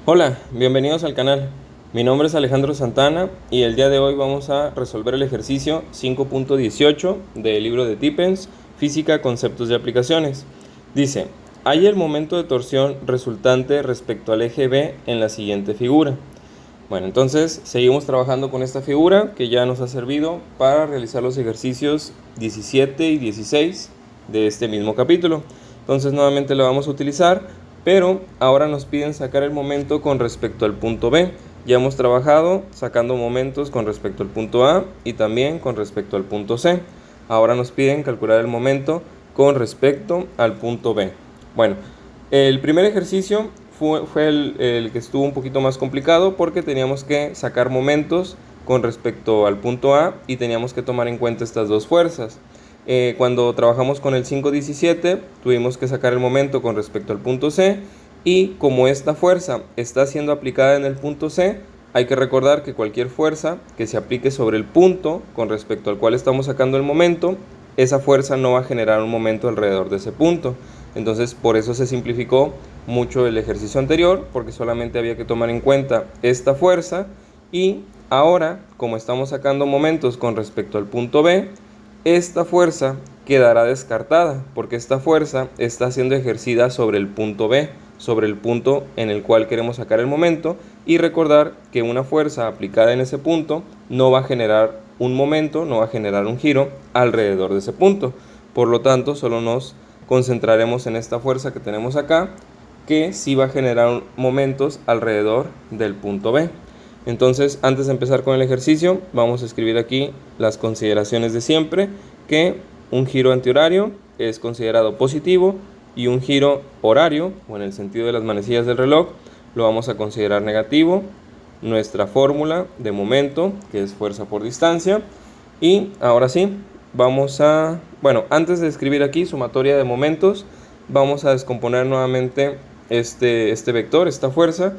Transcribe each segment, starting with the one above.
Hola, bienvenidos al canal. Mi nombre es Alejandro Santana y el día de hoy vamos a resolver el ejercicio 5.18 del libro de Tippens, Física, Conceptos y Aplicaciones. Dice, halla el momento de torsión resultante respecto al eje B en la siguiente figura. Bueno, entonces seguimos trabajando con esta figura que ya nos ha servido para realizar los ejercicios 17 y 16 de este mismo capítulo. Entonces nuevamente lo vamos a utilizar, pero ahora nos piden sacar el momento con respecto al punto B. Ya hemos trabajado sacando momentos con respecto al punto A y también con respecto al punto C. Ahora nos piden calcular el momento con respecto al punto B. Bueno, el primer ejercicio fue el que estuvo un poquito más complicado porque teníamos que sacar momentos con respecto al punto A y teníamos que tomar en cuenta estas dos fuerzas. Cuando trabajamos con el 5.17 tuvimos que sacar el momento con respecto al punto C, y como esta fuerza está siendo aplicada en el punto C, hay que recordar que cualquier fuerza que se aplique sobre el punto con respecto al cual estamos sacando el momento, esa fuerza no va a generar un momento alrededor de ese punto. Entonces por eso se simplificó mucho el ejercicio anterior, porque solamente había que tomar en cuenta esta fuerza, y ahora como estamos sacando momentos con respecto al punto B, esta fuerza quedará descartada porque esta fuerza está siendo ejercida sobre el punto B, sobre el punto en el cual queremos sacar el momento, y recordar que una fuerza aplicada en ese punto no va a generar un momento, no va a generar un giro alrededor de ese punto. Por lo tanto, solo nos concentraremos en esta fuerza que tenemos acá, que sí va a generar momentos alrededor del punto B. Entonces, antes de empezar con el ejercicio, vamos a escribir aquí las consideraciones de siempre, que un giro antihorario es considerado positivo y un giro horario, o en el sentido de las manecillas del reloj, lo vamos a considerar negativo. Nuestra fórmula de momento, que es fuerza por distancia. Y ahora sí, antes de escribir aquí sumatoria de momentos, vamos a descomponer nuevamente este vector, esta fuerza.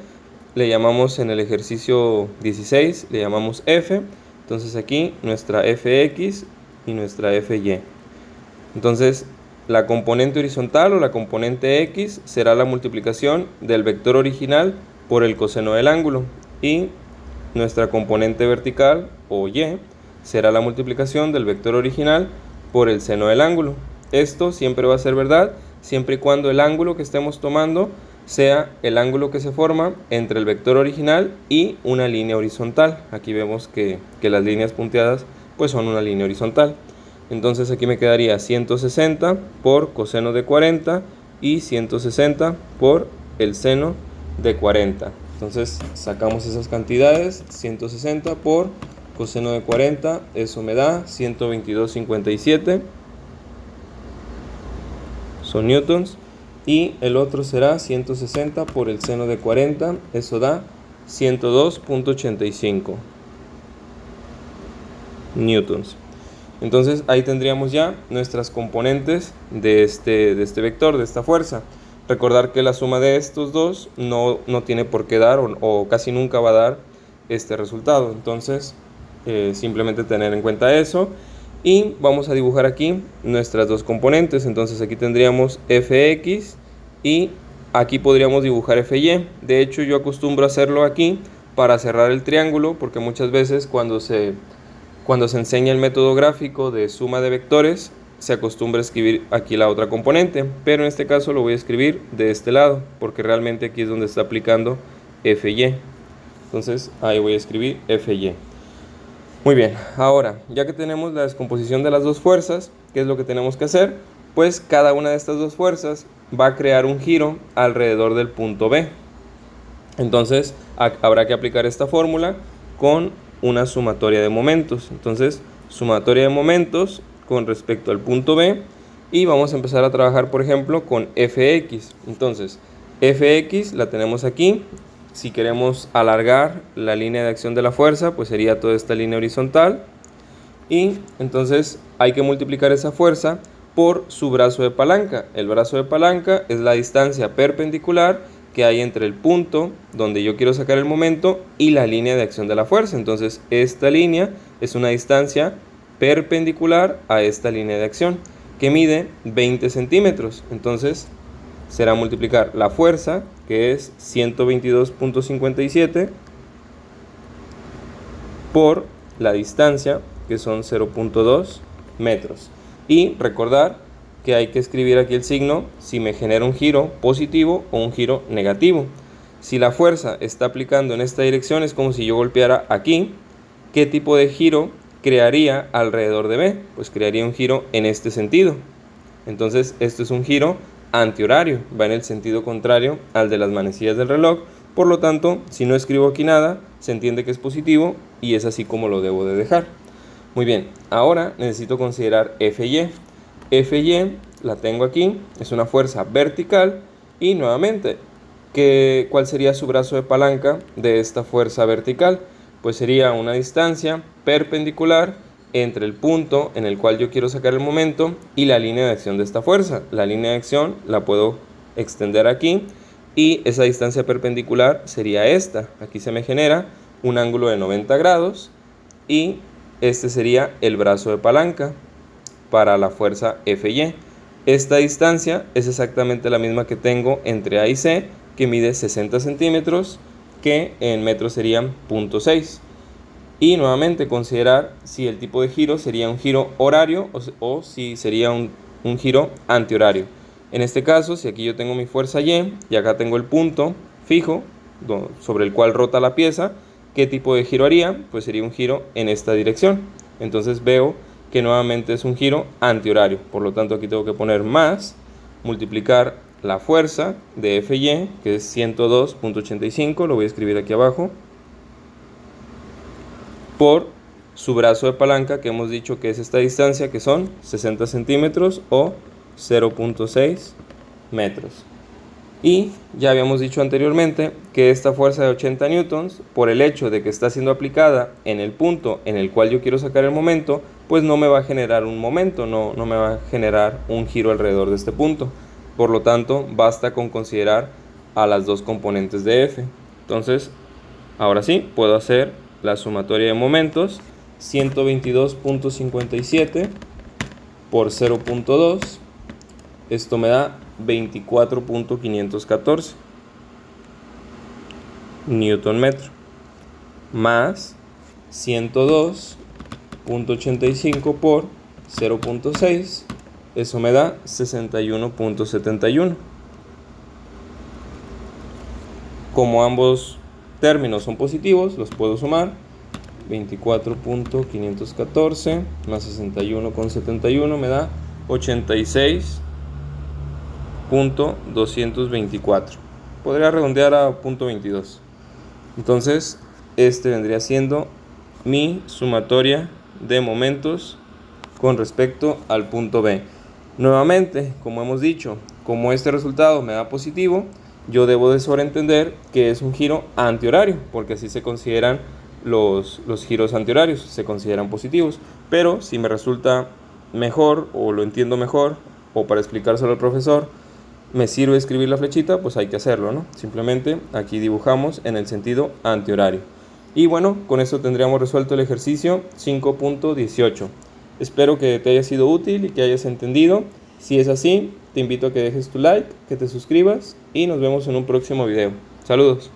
Le llamamos en el ejercicio 16, le llamamos F. Entonces aquí nuestra Fx y nuestra Fy. Entonces la componente horizontal o la componente X será la multiplicación del vector original por el coseno del ángulo, y nuestra componente vertical o Y será la multiplicación del vector original por el seno del ángulo. Esto siempre va a ser verdad siempre y cuando el ángulo que estemos tomando sea el ángulo que se forma entre el vector original y una línea horizontal. Aquí vemos que las líneas punteadas pues son una línea horizontal. Entonces aquí me quedaría 160 por coseno de 40 y 160 por el seno de 40. Entonces sacamos esas cantidades, 160 por coseno de 40, eso me da 122,57, son newtons. Y el otro será 160 por el seno de 40, eso da 102,85 newtons. Entonces ahí tendríamos ya nuestras componentes de este vector, de esta fuerza. Recordar que la suma de estos dos no tiene por qué dar o casi nunca va a dar este resultado. Entonces simplemente tener en cuenta eso. Y vamos a dibujar aquí nuestras dos componentes. Entonces aquí tendríamos Fx y aquí podríamos dibujar Fy. De hecho yo acostumbro a hacerlo aquí para cerrar el triángulo, porque muchas veces cuando se enseña el método gráfico de suma de vectores se acostumbra a escribir aquí la otra componente, pero en este caso lo voy a escribir de este lado porque realmente aquí es donde está aplicando Fy. Entonces ahí voy a escribir Fy. Muy bien, ahora ya que tenemos la descomposición de las dos fuerzas, ¿qué es lo que tenemos que hacer? Pues cada una de estas dos fuerzas va a crear un giro alrededor del punto B. Entonces habrá que aplicar esta fórmula con una sumatoria de momentos. Entonces sumatoria de momentos con respecto al punto B, y vamos a empezar a trabajar por ejemplo con Fx. Entonces Fx la tenemos aquí. Si queremos alargar la línea de acción de la fuerza, pues sería toda esta línea horizontal, y entonces hay que multiplicar esa fuerza por su brazo de palanca. El brazo de palanca es la distancia perpendicular que hay entre el punto donde yo quiero sacar el momento y la línea de acción de la fuerza. Entonces esta línea es una distancia perpendicular a esta línea de acción que mide 20 centímetros. Entonces será multiplicar la fuerza que es 122.57, por la distancia, que son 0.2 metros. Y recordar que hay que escribir aquí el signo si me genera un giro positivo o un giro negativo. Si la fuerza está aplicando en esta dirección, es como si yo golpeara aquí. ¿Qué tipo de giro crearía alrededor de B? Pues crearía un giro en este sentido. Entonces esto es un giro antihorario, va en el sentido contrario al de las manecillas del reloj. Por lo tanto, si no escribo aquí nada, se entiende que es positivo y es así como lo debo de dejar. Muy bien, ahora necesito considerar FY. FY la tengo aquí, es una fuerza vertical y nuevamente, ¿cuál sería su brazo de palanca de esta fuerza vertical? Pues sería una distancia perpendicular entre el punto en el cual yo quiero sacar el momento y la línea de acción de esta fuerza. La línea de acción la puedo extender aquí y esa distancia perpendicular sería esta. Aquí se me genera un ángulo de 90 grados y este sería el brazo de palanca para la fuerza FY. Esta distancia es exactamente la misma que tengo entre A y C, que mide 60 centímetros, que en metros serían 0.6. Y nuevamente considerar si el tipo de giro sería un giro horario o si sería un giro antihorario. En este caso, si aquí yo tengo mi fuerza Y y acá tengo el punto fijo sobre el cual rota la pieza, ¿qué tipo de giro haría? Pues sería un giro en esta dirección. Entonces veo que nuevamente es un giro antihorario. Por lo tanto, aquí tengo que poner más, multiplicar la fuerza de FY, que es 102.85, lo voy a escribir aquí abajo, por su brazo de palanca, que hemos dicho que es esta distancia, que son 60 centímetros o 0.6 metros. Y ya habíamos dicho anteriormente que esta fuerza de 80 newtons, por el hecho de que está siendo aplicada en el punto en el cual yo quiero sacar el momento, pues no me va a generar un momento, no me va a generar un giro alrededor de este punto. Por lo tanto, basta con considerar a las dos componentes de F. Entonces, ahora sí, puedo hacer la sumatoria de momentos. 122.57 por 0.2, esto me da 24.514 newton metro, más 102.85 por 0.6, eso me da 61.71. Como ambos términos son positivos, los puedo sumar. 24.514 más 61.71 me da 86.224. Podría redondear a 0.22. Entonces, este vendría siendo mi sumatoria de momentos con respecto al punto B. Nuevamente, como hemos dicho, como este resultado me da positivo, yo debo de sobreentender que es un giro antihorario, porque así se consideran los giros antihorarios, se consideran positivos. Pero si me resulta mejor o lo entiendo mejor, o para explicárselo al profesor me sirve escribir la flechita, pues hay que hacerlo, ¿no? Simplemente aquí dibujamos en el sentido antihorario. Y bueno, con esto tendríamos resuelto el ejercicio 5.18. Espero que te haya sido útil y que hayas entendido. Si es así, te invito a que dejes tu like, que te suscribas y nos vemos en un próximo video. Saludos.